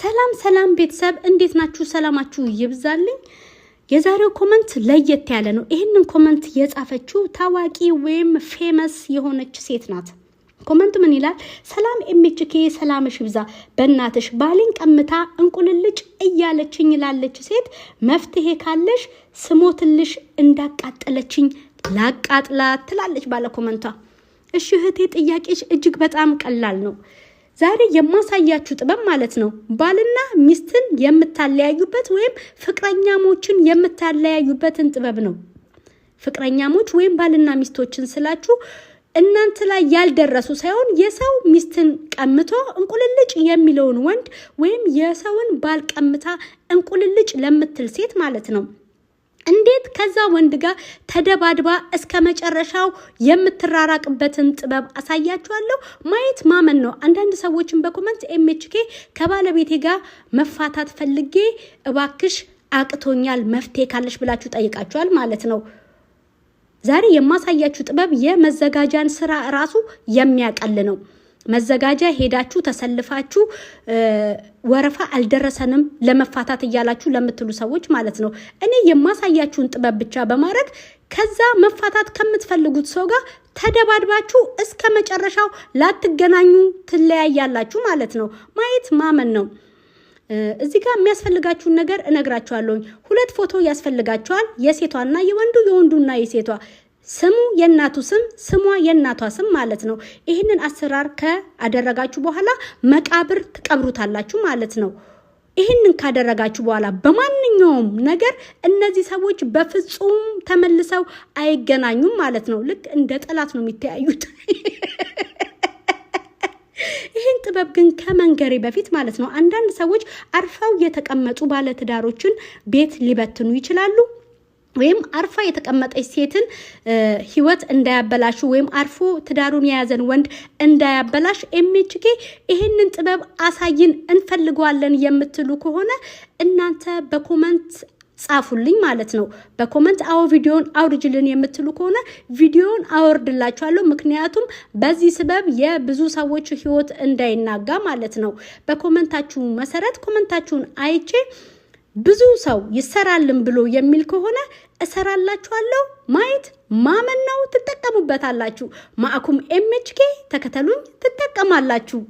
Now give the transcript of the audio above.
ሰላም ቤተሰብ እንዴት ናችሁ? ሰላማችሁ ይብዛልኝ። የዛሬው ኮሜንት ለየት ያለ ነው። ይሄንን ኮሜንት የጻፈችው ታዋቂ ወይም ፌመስ የሆነች ሴት ናት። ኮሜንት ምን ይላል? ሰላም ኤምኤችኬ ሰላምሽ ይብዛ። በእናትሽ ባሌን ቀምታ እንቁልልጭ እያለችኝ ላለች ሴት መፍትሄ ካለሽ ስሞትልሽ እንዳቃጠለችኝ ላቃጥላት ትላለች ባለ ኮሜንቷ። እሺ እህቴ ጥያቄሽ እጅግ በጣም ቀላል ነው። ዛሬ የማሳያችሁ ጥበብ ማለት ነው ባልና ሚስትን የምታለያዩበት ወይም ፍቅረኛሞችን የምታለያዩበትን ጥበብ ነው። ፍቅረኛሞች ወይም ባልና ሚስቶችን ስላችሁ እናንተ ላይ ያልደረሱ ሳይሆን የሰው ሚስትን ቀምቶ እንቁልልጭ የሚለውን ወንድ ወይም የሰውን ባል ቀምታ እንቁልልጭ ለምትል ሴት ማለት ነው እንዴት ከዛ ወንድ ጋር ተደባድባ እስከ መጨረሻው የምትራራቅበትን ጥበብ አሳያችኋለሁ። ማየት ማመን ነው። አንዳንድ ሰዎችን በኮሜንት ኤምኤችኬ ከባለቤቴ ጋር መፋታት ፈልጌ እባክሽ አቅቶኛል መፍትሄ ካለሽ ብላችሁ ጠይቃችኋል ማለት ነው። ዛሬ የማሳያችሁ ጥበብ የመዘጋጃን ስራ ራሱ የሚያቀል ነው። መዘጋጃ ሄዳችሁ ተሰልፋችሁ ወረፋ አልደረሰንም ለመፋታት እያላችሁ ለምትሉ ሰዎች ማለት ነው እኔ የማሳያችሁን ጥበብ ብቻ በማድረግ ከዛ መፋታት ከምትፈልጉት ሰው ጋር ተደባድባችሁ እስከ መጨረሻው ላትገናኙ ትለያያላችሁ ማለት ነው። ማየት ማመን ነው። እዚህ ጋር የሚያስፈልጋችሁን ነገር እነግራችኋለሁ። 2 ፎቶ ያስፈልጋችኋል። የሴቷና የወንዱ የወንዱና የሴቷ ስሙ የእናቱ ስም ስሟ የእናቷ ስም ማለት ነው። ይህንን አሰራር ካደረጋችሁ በኋላ መቃብር ትቀብሩታላችሁ ማለት ነው። ይህንን ካደረጋችሁ በኋላ በማንኛውም ነገር እነዚህ ሰዎች በፍጹም ተመልሰው አይገናኙም ማለት ነው። ልክ እንደ ጠላት ነው የሚተያዩት። ይህን ጥበብ ግን ከመንገሬ በፊት ማለት ነው አንዳንድ ሰዎች አርፈው የተቀመጡ ባለትዳሮችን ቤት ሊበትኑ ይችላሉ። ወይም አርፋ የተቀመጠች ሴትን ህይወት እንዳያበላሹ ወይም አርፎ ትዳሩን የያዘን ወንድ እንዳያበላሽ ኤምኤችኬ ይሄንን ጥበብ አሳይን እንፈልገዋለን የምትሉ ከሆነ እናንተ በኮሜንት ጻፉልኝ ማለት ነው። በኮሜንት አዎ ቪዲዮን አውርጅልን የምትሉ ከሆነ ቪዲዮን አወርድላችኋለሁ። ምክንያቱም በዚህ ስበብ የብዙ ሰዎች ህይወት እንዳይናጋ ማለት ነው። በኮሜንታችሁ መሰረት ኮሜንታችሁን አይቼ ብዙ ሰው ይሰራልን ብሎ የሚል ከሆነ እሰራላችኋለሁ። ማየት ማመን ነው። ትጠቀሙበታላችሁ። ማአኩም ኤምኤችኬ ተከተሉኝ፣ ትጠቀማላችሁ።